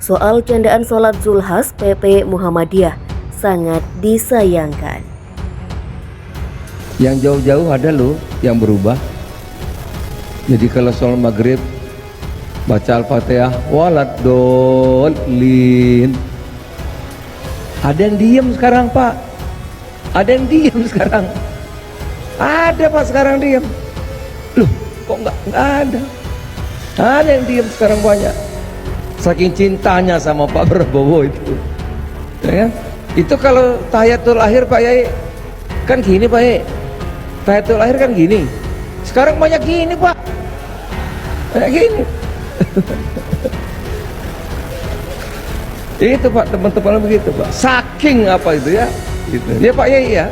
soal candaan sholat Zulhas PP Muhammadiyah sangat disayangkan. Yang jauh-jauh ada loh yang berubah. Jadi kalau sholat maghrib baca Al-Fatihah waladolin. Ada yang diem sekarang Pak. Ada yang diem sekarang. Ada Pak sekarang diem. Loh kok nggak ada. Ada yang diem sekarang banyak. Saking cintanya sama Pak Prabowo itu. Ya kan? Itu kalau tahiyatul akhir Pak Yai kan gini Pak Yai. Tahiyatul akhir kan gini. Sekarang banyak gini Pak. Banyak gini. Itu Pak, teman-teman begitu Pak. Saking apa itu ya? Gitu. Ya Pak Yai ya.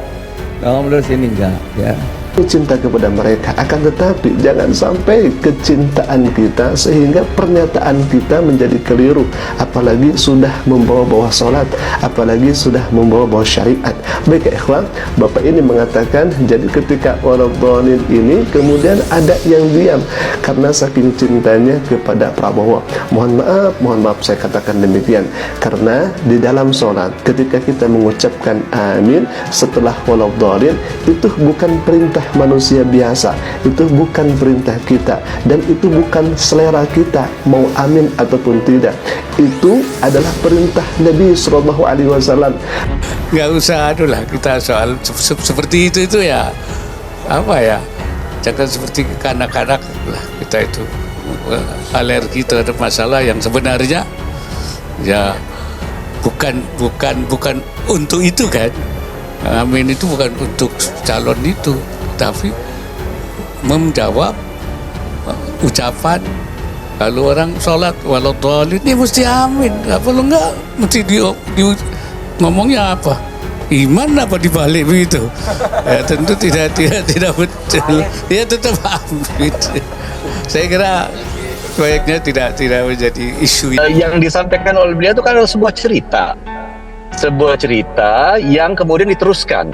Alhamdulillah sini enggak ya. Cinta kepada mereka, akan tetapi jangan sampai kecintaan kita sehingga pernyataan kita menjadi keliru, apalagi sudah membawa-bawa sholat, apalagi sudah membawa-bawa syariat. Baik ikhwan, Bapak ini mengatakan jadi ketika waladhdallin ini kemudian ada yang diam karena saking cintanya kepada Prabowo. Mohon maaf saya katakan demikian, karena di dalam sholat ketika kita mengucapkan amin setelah waladhdallin itu bukan perintah manusia biasa, itu bukan perintah kita, dan itu bukan selera kita mau amin ataupun tidak. Itu adalah perintah Nabi SAW. Nggak usah adulah kita soal seperti itu ya apa ya, jangan seperti kanak-kanak lah kita itu alergi terhadap masalah yang sebenarnya ya bukan untuk itu kan. Amin itu bukan untuk calon itu, tapi menjawab ucapan. Kalau orang sholat waladhdallin ini mesti amin, nggak perlu nggak mesti di ngomongnya apa, iman apa dibalik begitu. Ya, tentu tidak betul, ya tetap amin. Saya kira baiknya tidak menjadi isu. Yang disampaikan oleh beliau itu kan sebuah cerita yang kemudian diteruskan.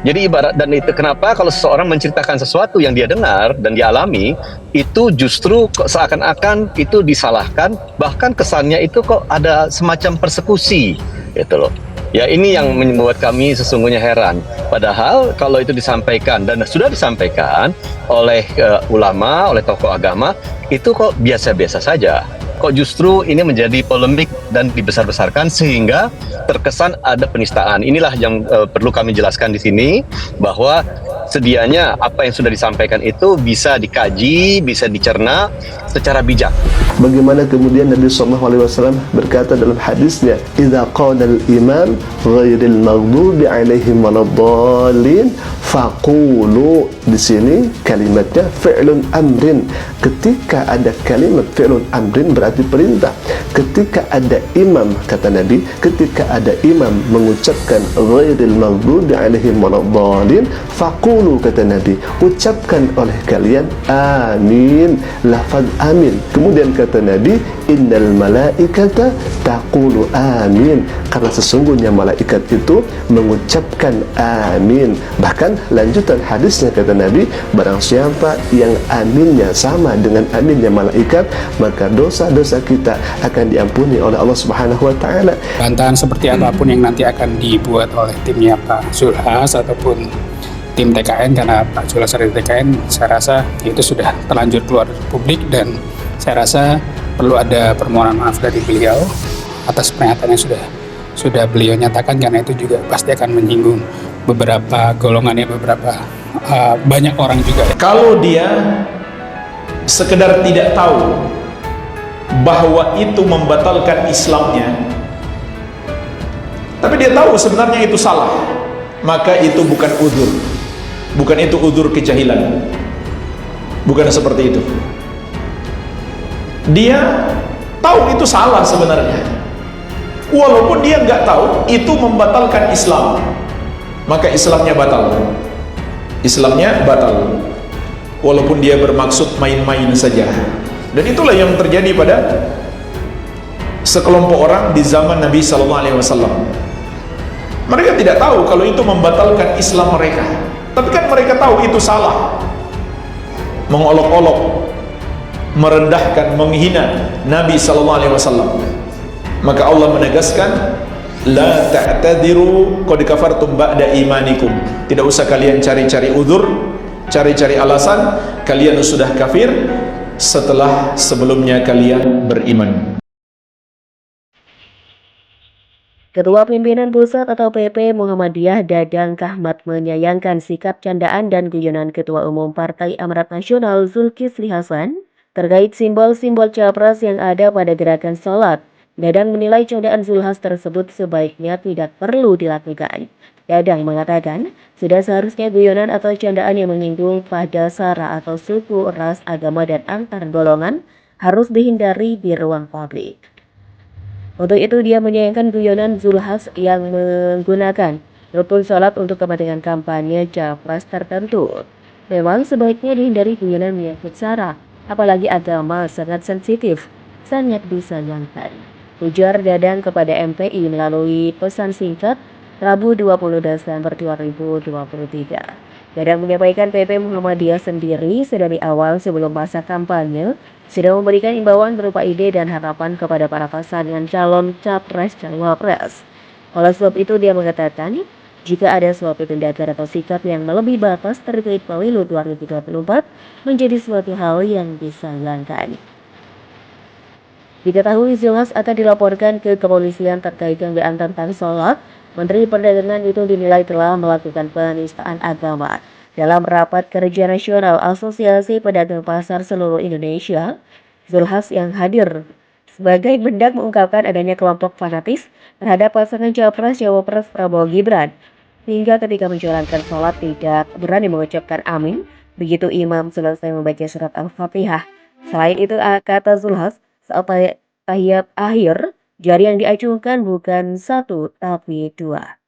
Jadi ibarat, dan itu kenapa kalau seseorang menceritakan sesuatu yang dia dengar dan dialami, itu justru seakan-akan itu disalahkan, bahkan kesannya itu kok ada semacam persekusi, gitu loh. Ya ini yang membuat kami sesungguhnya heran. Padahal kalau itu disampaikan dan sudah disampaikan oleh ulama, oleh tokoh agama, itu kok biasa-biasa saja. Kok justru ini menjadi polemik dan dibesar-besarkan sehingga terkesan ada penistaan. Inilah yang perlu kami jelaskan di sini, bahwa sedianya apa yang sudah disampaikan itu bisa dikaji, bisa dicerna secara bijak. Bagaimana kemudian Nabi SAW berkata dalam hadisnya, "Idza qala al-imam ghairil maghdubi 'alaihim waladdallin faqulu." Di sini kalimatnya fi'lun amrin. Ketika ada kalimat fi'lun amrin berarti perintah. Ketika ada imam, kata Nabi, ketika ada imam mengucapkan ghairil maghdubi 'alaihim waladdallin faqulu, kata Nabi, ucapkan oleh kalian amin, lafaz amin. Kemudian kata Nabi, innal malaikata taqulu amin, karena sesungguhnya malaikat itu mengucapkan amin. Bahkan lanjutan hadisnya kata Nabi, barang siapa yang aminnya sama dengan aminnya malaikat, maka dosa-dosa kita akan diampuni oleh Allah Subhanahu wa taala. Bantahan seperti apapun yang nanti akan dibuat oleh timnya Pak Zulhas ataupun tim TKN, karena Pak Zulhas dari TKN saya rasa itu sudah terlanjur keluar publik, dan saya rasa perlu ada permohonan maaf dari beliau atas pernyataan yang sudah beliau nyatakan, karena itu juga pasti akan menyinggung beberapa golongannya, beberapa banyak orang juga. Kalau dia sekedar tidak tahu bahwa itu membatalkan Islamnya, tapi dia tahu sebenarnya itu salah, maka itu bukan udzur, bukan itu udzur kejahilan, bukan seperti itu. Dia tahu itu salah sebenarnya, walaupun dia nggak tahu itu membatalkan Islam, maka Islamnya batal. Islamnya batal, walaupun dia bermaksud main-main saja. Dan itulah yang terjadi pada sekelompok orang di zaman Nabi SAW. Mereka tidak tahu kalau itu membatalkan Islam mereka, tapi kan mereka tahu itu salah. Mengolok-olok, merendahkan, menghina Nabi SAW. Maka Allah menegaskan, la ta'tadiru qad kafartum ba'da imanikum. Tidak usah kalian cari-cari uzur, cari-cari alasan, kalian sudah kafir setelah sebelumnya kalian beriman. Ketua Pimpinan Pusat atau PP Muhammadiyah Dadang Kahmat menyayangkan sikap candaan dan guyonan Ketua Umum Partai Amanat Nasional Zulkifli Hasan terkait simbol-simbol capres yang ada pada gerakan sholat. Dadang menilai candaan Zulhas tersebut sebaiknya tidak perlu dilakukan. Dadang mengatakan, sudah seharusnya guyonan atau candaan yang menyinggung pada sara atau suku, ras, agama, dan antar golongan harus dihindari di ruang publik. Untuk itu dia menyayangkan guyonan Zulhas yang menggunakan rukun sholat untuk kepentingan kampanye capres tertentu. Memang sebaiknya dihindari guyonan menyangkut sara, apalagi agama sangat sensitif, sangat disayangkan. Ujar Dadang kepada MPI melalui pesan singkat Rabu 20 Desember 2023. Dadang menyampaikan PP Muhammadiyah sendiri sedari awal sebelum masa kampanye sudah memberikan imbauan berupa ide dan harapan kepada para pasangan calon capres dan wapres. Oleh sebab itu dia mengatakan, jika ada suatu tindakan atau sikap yang melebihi batas terkait pemilu 2024 menjadi suatu hal yang disayangkan. Diketahui Zulhas akan dilaporkan ke kepolisian terkait dugaan tentang sholat. Menteri Perdagangan itu dinilai telah melakukan penistaan agama. Dalam rapat kerja nasional Asosiasi Pedagang Pasar seluruh Indonesia, Zulhas yang hadir sebagai mendak mengungkapkan adanya kelompok fanatis terhadap pasangan Capres-Cawapres Prabowo Gibran. Hingga ketika menjalankan sholat tidak berani mengucapkan amin begitu imam selesai membaca surat Al-Fatihah. Selain itu, kata Zulhas, saat tahiyat akhir, jari yang diacungkan bukan satu tapi dua.